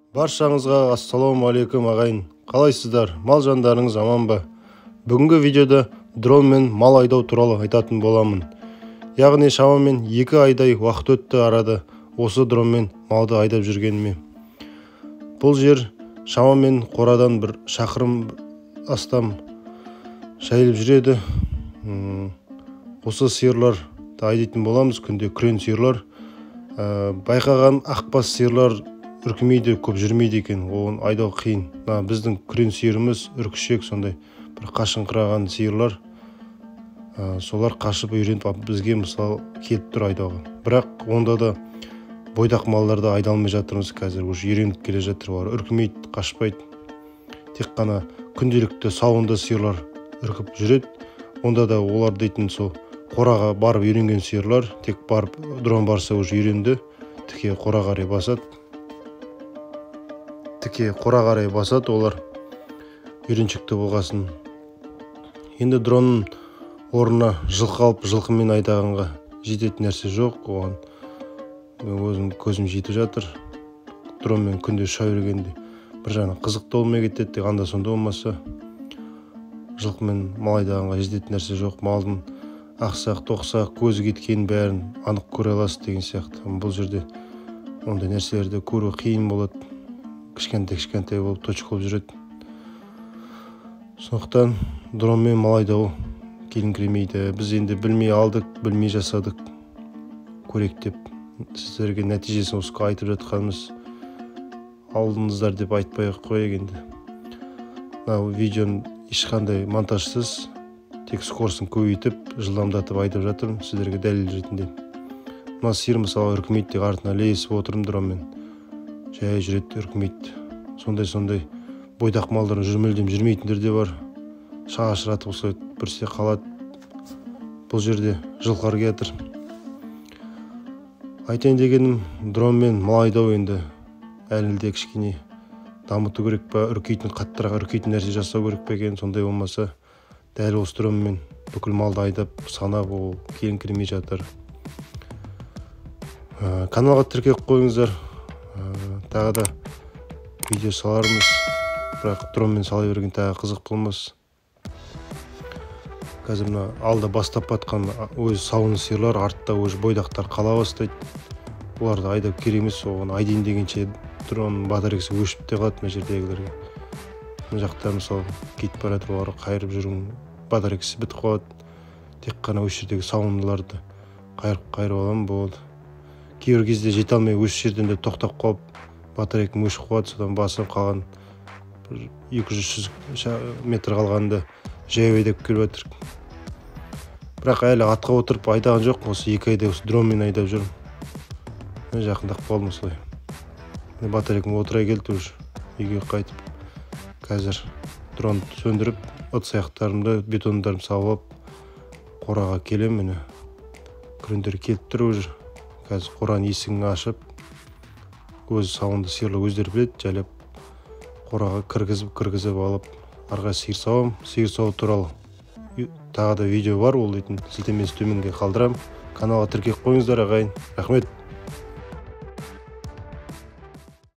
Баршаңызға ассалаумағалейкум ағайын. Қалайсыздар? Мал жандарыңыз аман ба? Бүгінгі видеода дронмен мал айдау туралы айтатын боламын. Яғни шамамен 2 айдай уақыт өтті арада осы дронмен малды айдап жүргеніме. Бұл жер шамамен қорадан бір шақырым астам шайылып жүреді. Осы сиырларды айдайтын боламыз күнде, күрең сиырлар. Байқаған ақбас сиырлар үркімейді, көп жүрмейді екен, оған айдау қиын. Біздің күрең сиырымыз үркішек, сондай бір қашыңқыраған сиырлар. Солар қашып үйреніп бізге мысалы келіп тұр айдауға. Бірақ онда да бойдақ малдарды айда алмай жатырмыз қазір, уже үйреніп келе жатыр, олар үркімейді, қашпайды. Тек қана күнделікті сауында сиырлар үркіп жүреді. Онда да олар дейтін сол қораға барып үйренген сиырлар, тек барып дрон барса уже үйренді, тіке қораға қарай басады, олар үйреншікті болғасын. Енді дронның орнына жылқы алып, жылқымен айдағанға жететін нәрсе жоқ. Оған өзім көзім жетіп жатыр. Дронмен күнде ұша бергенде бір жағынан қызықты болмай кетеді, анда сонда болмаса. Жылқымен мал айдағанға жететін нәрсе жоқ. Малдың ақсақ, тоқсақ, көзі кеткен бәрін анық көре аласыз деген сияқты. Бұл жерде ондай нәрселерді көру қиын болады. Кішкентай болып точка болып жүреді. Сондықтан дронмен мал айдау келіңкіремейді. Біз енді білмей алдық, білмей жасадық. Көрейік деп сіздерге нәтижесін осы айтып жатқанымыз. Алдыңыздар деп айтпай-ақ қояйық енді. Мынау видеоны ешқандай монтажсыз, тек скоростын көбейтіп, жылдамдатып айдап жатырмын сіздерге дәлел ретінде. Мына сиыр мысалы үркімейді, тек артына ілесіп отырмын дронмен. Жай жүреді, үркімейді. Сондай бойдақ малдарын жүрмейтіндер де бар. Шашыратып осылай бүрсе қалады. Бұл жерде жылқылар келатыр. Айтайын дегенім, дронмен мал айдау енді әлі кішкене дамыту керек па, қаттырақ үркейтін нәрсе жасау керек па екен. Сондай болмаса, дәл осы дронмен бүкіл малды айдап, санап, ол келіңкіремей жатыр. Каналға тіркеліп қойыңыздар. Тағы да видео салармыз, бірақ дронмен сала берген тағы қызық болмас. Қазір мына алда бастап батқан өз сауын сиырлар, артта өз бойдақтар қала бастайды. Оларды айдап керек емес, оған айдайын дегенше дронның батарейкасы өшіп те қалады мына жердегілерге. Мына жақта мысалы кетіп бара жатыр, олар қайырып жүрген батарейкасы бітіп қалады. Тек қана осы жердегі сауындыларды қайырып аламын болды. Кейбір кезде жете алмай осы жерден де тоқтап қалып, батарейкам өшіп қалады, содан басып қалған 200-300 метр қалғанда жаяу айдап келіп жатыр. Бірақ әлі атқа отырып айдаған жоқ, осы 2 айда осы дронмен айдап жүрмін. Жақындап қалдым осылай. Батарейкам отыра келді уже, үйге қайтып. Қазір дронды сөндіріп, ыдыс аяқтарымды, бетондарымды салып, қораға келемін. Күрендер келіп тұр уже. Қазір қораның есігін ашып, өз сауынды сиырлы өздері біледі, жайлап қораға кіргізіп алып, арға сиыр сауым. Сиыр сау туралы тағы да видео бар, ол дейтін сілтемесі төменге қалдырам. Каналға тіркеліп қойыңыздар ағайын. Рахмет.